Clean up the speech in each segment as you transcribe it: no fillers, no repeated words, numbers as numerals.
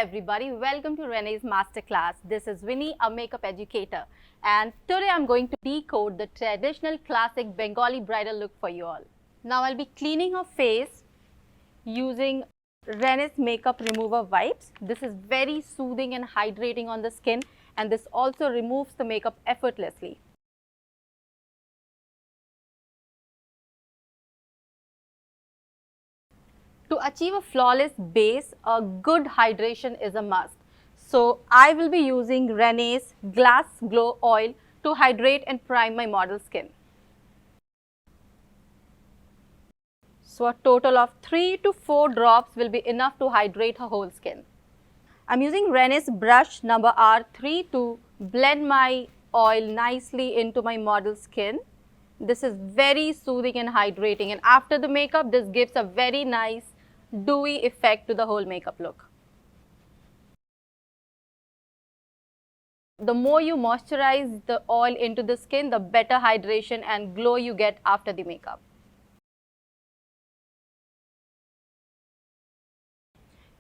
everybody, welcome to Renee's Masterclass. This is Vinni, a makeup educator, and today I'm going to decode the traditional classic Bengali bridal look for you all. Now I'll be cleaning her face using Renee's makeup remover wipes. This is very soothing and hydrating on the skin, and this also removes the makeup effortlessly. To achieve a flawless base, a good hydration is a must. So I will be using Renee's Glass Glow Oil to hydrate and prime my model skin. So a total of 3 to 4 drops will be enough to hydrate her whole skin. I'm using Renee's brush number R3 to blend my oil nicely into my model skin. This is very soothing and hydrating, and after the makeup this gives a very nice dewy effect to the whole makeup look. The more you moisturize the oil into the skin, the better hydration and glow you get after the makeup.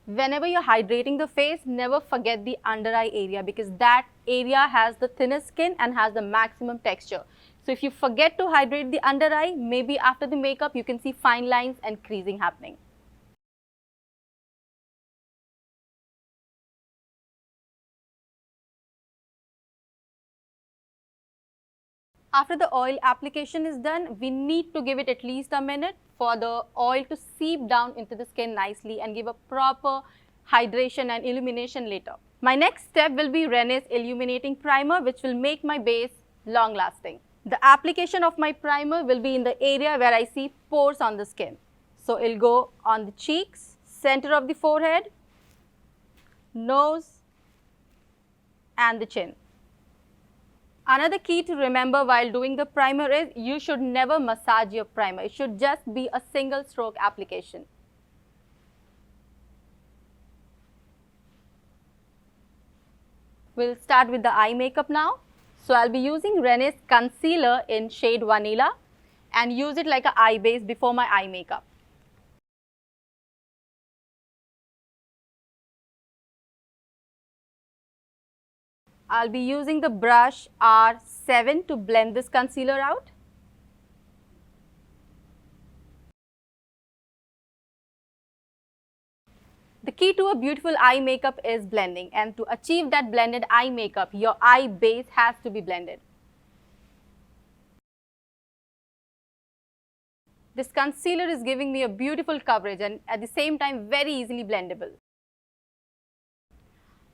Whenever you're hydrating the face, never forget the under eye area, because that area has the thinnest skin and has the maximum texture. So if you forget to hydrate the under eye, maybe after the makeup you can see fine lines and creasing happening. After the oil application is done, we need to give it at least a minute for the oil to seep down into the skin nicely and give a proper hydration and illumination later. My next step will be Renee's Illuminating Primer, which will make my base long lasting. The application of my primer will be in the area where I see pores on the skin. So it'll go on the cheeks, center of the forehead, nose and the chin. Another key to remember while doing the primer is you should never massage your primer. It should just be a single stroke application. We'll start with the eye makeup now. So I'll be using Renee's concealer in shade Vanilla and use it like an eye base before my eye makeup. I'll be using the brush R7 to blend this concealer out. The key to a beautiful eye makeup is blending, and to achieve that blended eye makeup, your eye base has to be blended. This concealer is giving me a beautiful coverage and at the same time very easily blendable.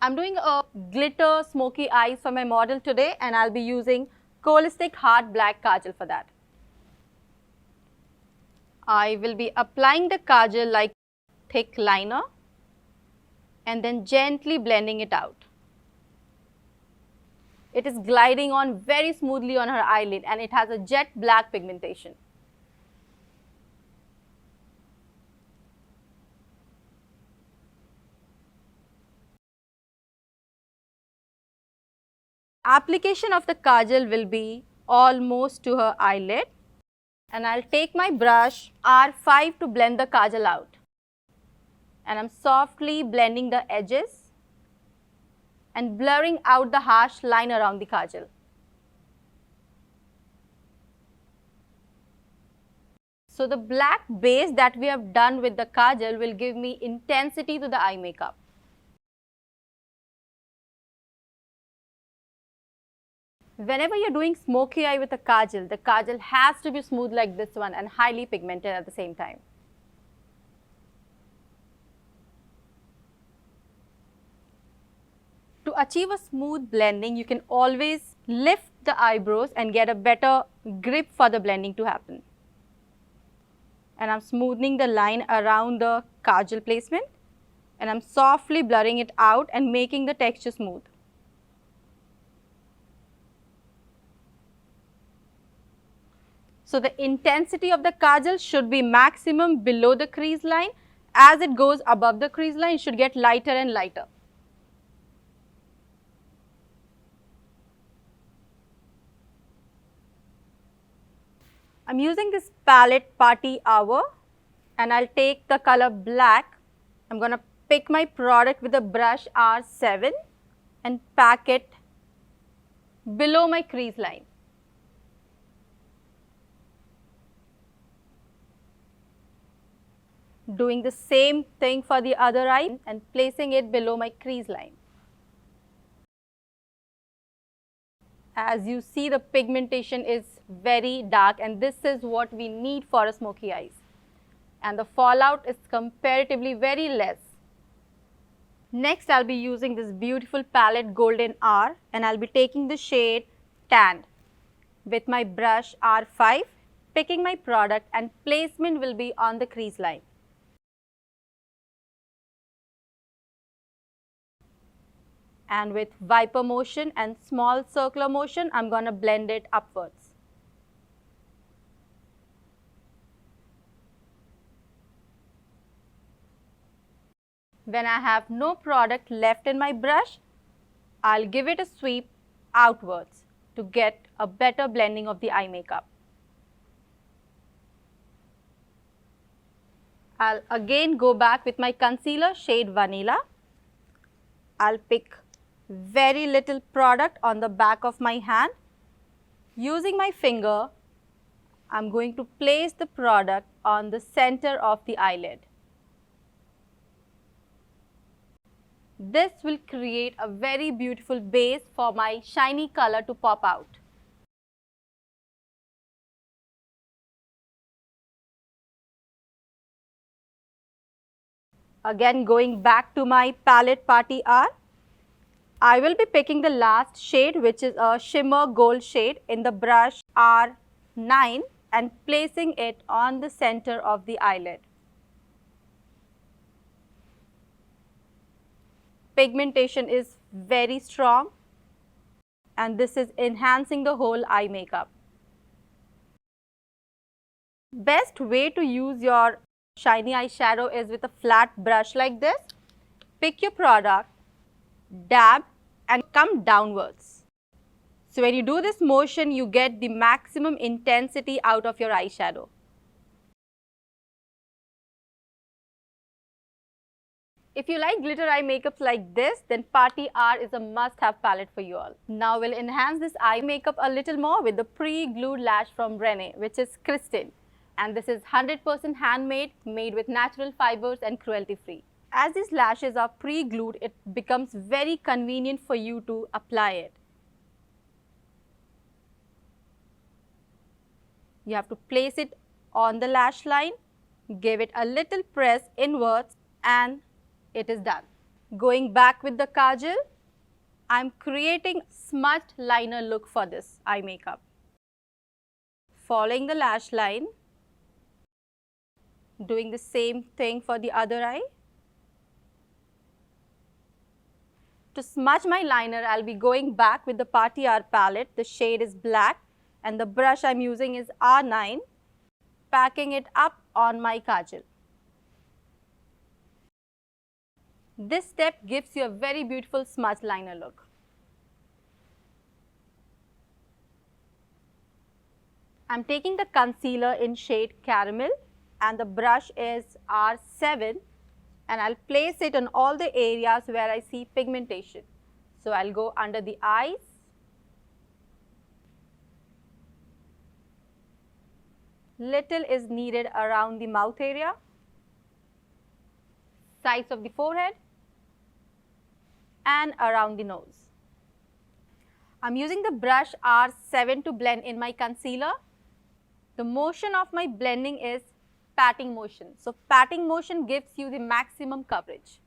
I'm doing a glitter smoky eyes for my model today, and I'll be using Holistic Hard Black Kajal for that. I will be applying the kajal like thick liner and then gently blending it out. It is gliding on very smoothly on her eyelid and it has a jet black pigmentation. Application of the kajal will be almost to her eyelid, and I'll take my brush R5 to blend the kajal out, and I'm softly blending the edges and blurring out the harsh line around the kajal. So the black base that we have done with the kajal will give me intensity to the eye makeup. Whenever you're doing smoky eye with a kajal, the kajal has to be smooth like this one and highly pigmented at the same time. To achieve a smooth blending, you can always lift the eyebrows and get a better grip for the blending to happen. And I'm smoothing the line around the kajal placement, and I'm softly blurring it out and making the texture smooth. So the intensity of the kajal should be maximum below the crease line. As it goes above the crease line, it should get lighter and lighter. I'm using this palette Party Hour, and I'll take the color black. I'm going to pick my product with a brush R7 and pack it below my crease line. Doing the same thing for the other eye and placing it below my crease line. As you see, the pigmentation is very dark, and this is what we need for a smoky eyes. And the fallout is comparatively very less. Next, I'll be using this beautiful palette Golden R, and I'll be taking the shade Tan with my brush R5, picking my product, and placement will be on the crease line. And with wiper motion and small circular motion, I'm going to blend it upwards. When I have no product left in my brush, I'll give it a sweep outwards to get a better blending of the eye makeup. I'll again go back with my concealer shade Vanilla. I'll pick very little product on the back of my hand. Using my finger, I'm going to place the product on the center of the eyelid. This will create a very beautiful base for my shiny color to pop out. Again, going back to my palette Party R, I will be picking the last shade, which is a shimmer gold shade, in the brush R9 and placing it on the center of the eyelid. Pigmentation is very strong, and this is enhancing the whole eye makeup. Best way to use your shiny eyeshadow is with a flat brush like this. Pick your product, dab and come downwards. So when you do this motion, you get the maximum intensity out of your eyeshadow. If you like glitter eye makeups like this, then Party R is a must-have palette for you all. Now we'll enhance this eye makeup a little more with the pre-glued lash from Renee, which is Kristen. And this is 100% handmade, made with natural fibers and cruelty-free. As these lashes are pre-glued, it becomes very convenient for you to apply it. You have to place it on the lash line, give it a little press inwards, and it is done. Going back with the kajal, I'm creating smudged liner look for this eye makeup. Following the lash line, doing the same thing for the other eye. To smudge my liner, I'll be going back with the Party R palette. The shade is black and the brush I'm using is R9, packing it up on my kajal. This step gives you a very beautiful smudge liner look. I'm taking the concealer in shade Caramel and the brush is R7, and I'll place it on all the areas where I see pigmentation. So I'll go under the eyes, little is needed around the mouth area, sides of the forehead, and around the nose. I'm using the brush R7 to blend in my concealer. The motion of my blending is patting motion. So patting motion gives you the maximum coverage.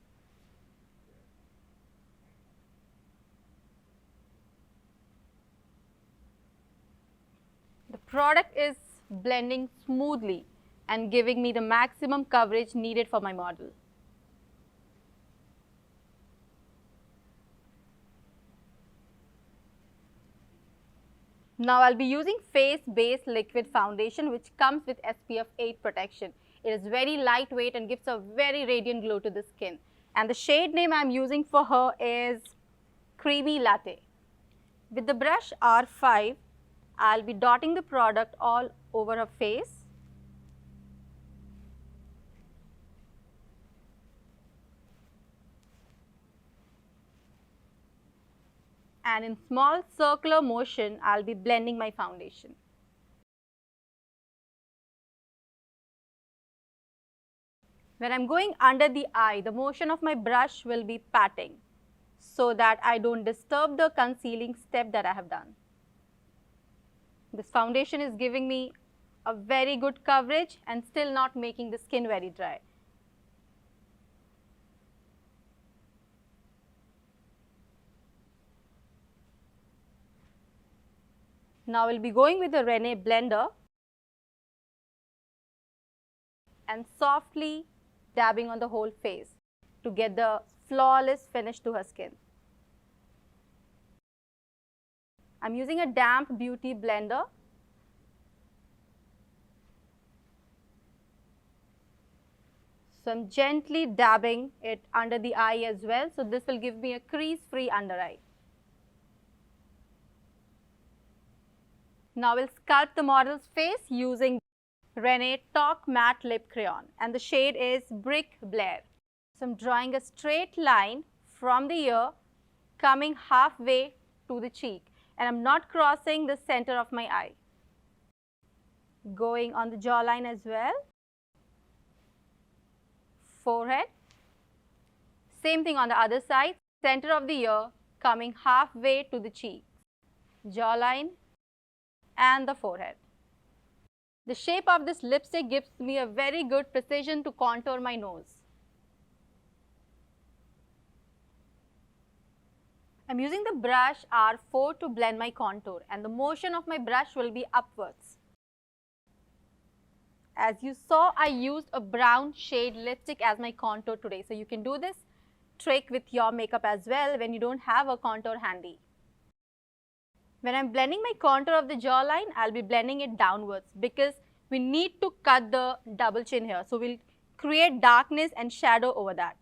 The product is blending smoothly and giving me the maximum coverage needed for my model. Now I'll be using Face Base Liquid Foundation, which comes with SPF 8 protection. It is very lightweight and gives a very radiant glow to the skin. And the shade name I'm using for her is Creamy Latte. With the brush R5, I'll be dotting the product all over her face. and in small circular motion, I'll be blending my foundation. When I'm going under the eye, the motion of my brush will be patting so that I don't disturb the concealing step that I have done. This foundation is giving me a very good coverage and still not making the skin very dry. Now we'll be going with the Renee blender and softly dabbing on the whole face to get the flawless finish to her skin. I'm using a damp beauty blender. So I'm gently dabbing it under the eye as well. So this will give me a crease-free under eye. Now we'll sculpt the model's face using Renee Talk Matte Lip Crayon, and the shade is Brick Blair. So I'm drawing a straight line from the ear coming halfway to the cheek, and I'm not crossing the center of my eye. Going on the jawline as well. Forehead. Same thing on the other side, center of the ear coming halfway to the cheek, jawline and the forehead. The shape of this lipstick gives me a very good precision to contour my nose. I'm using the brush R4 to blend my contour, and the motion of my brush will be upwards. As you saw, I used a brown shade lipstick as my contour today. So you can do this trick with your makeup as well when you don't have a contour handy. When I'm blending my contour of the jawline, I'll be blending it downwards because we need to cut the double chin here. So we'll create darkness and shadow over that.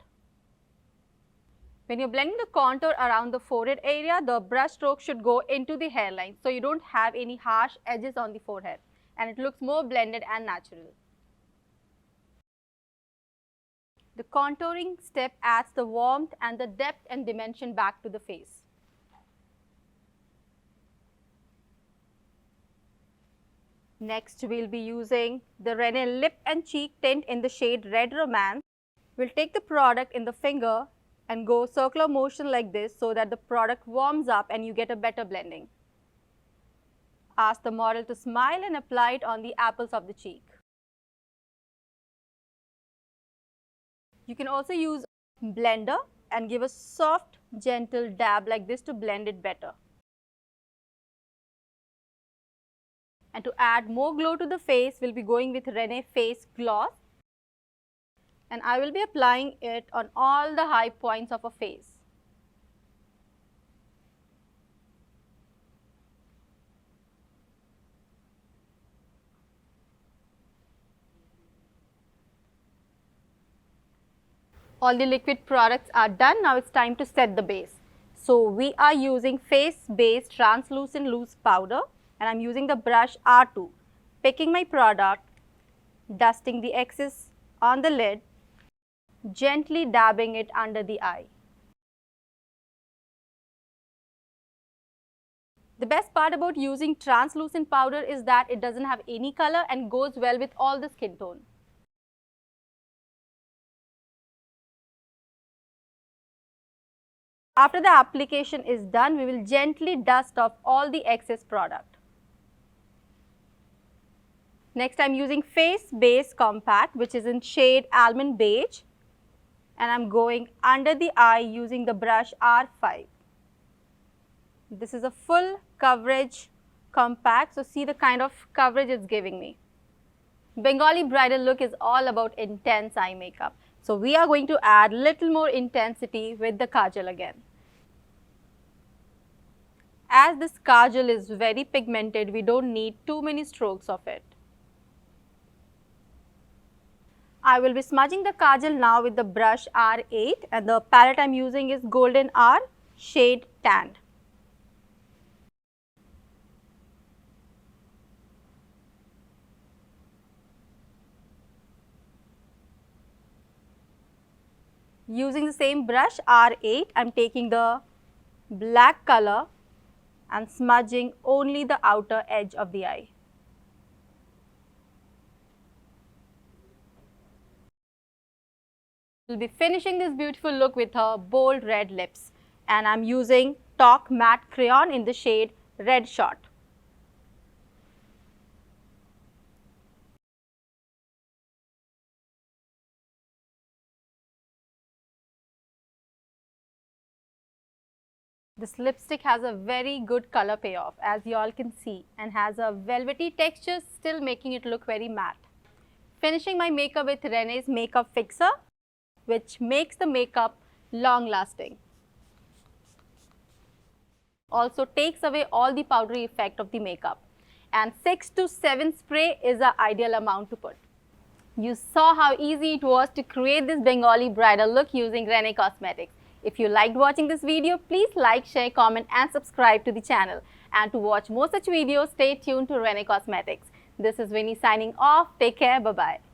When you're blending the contour around the forehead area, the brush stroke should go into the hairline so you don't have any harsh edges on the forehead and it looks more blended and natural. The contouring step adds the warmth and the depth and dimension back to the face. Next, we'll be using the Renee Lip and Cheek Tint in the shade Red Romance. We'll take the product in the finger and go circular motion like this so that the product warms up and you get a better blending. Ask the model to smile and apply it on the apples of the cheek. You can also use blender and give a soft, gentle dab like this to blend it better. And to add more glow to the face, we'll be going with Renee Face Gloss. And I will be applying it on all the high points of a face. All the liquid products are done. Now it's time to set the base. So we are using Face Base Translucent Loose Powder. And I'm using the brush R2, picking my product, dusting the excess on the lid, gently dabbing it under the eye. The best part about using translucent powder is that it doesn't have any color and goes well with all the skin tone. After the application is done, we will gently dust off all the excess product. Next, I'm using Face Base Compact, which is in shade Almond Beige, and I'm going under the eye using the brush R5. This is a full coverage compact, so see the kind of coverage it's giving me. Bengali bridal look is all about intense eye makeup. So we are going to add little more intensity with the kajal again. As this kajal is very pigmented, we don't need too many strokes of it. I will be smudging the kajal now with the brush R8 and the palette I am using is Golden R shade Tanned. Using the same brush R8, I am taking the black color and smudging only the outer edge of the eye. We'll be finishing this beautiful look with her bold red lips, and I'm using Talk Matte Crayon in the shade Red Shot. This lipstick has a very good color payoff, as you all can see, and has a velvety texture, still making it look very matte. Finishing my makeup with Renee's Makeup Fixer, which makes the makeup long lasting. Also takes away all the powdery effect of the makeup. And 6 to 7 spray is the ideal amount to put. You saw how easy it was to create this Bengali bridal look using Renee Cosmetics. If you liked watching this video, please like, share, comment and subscribe to the channel. And to watch more such videos, stay tuned to Renee Cosmetics. This is Vinni signing off. Take care. Bye-bye.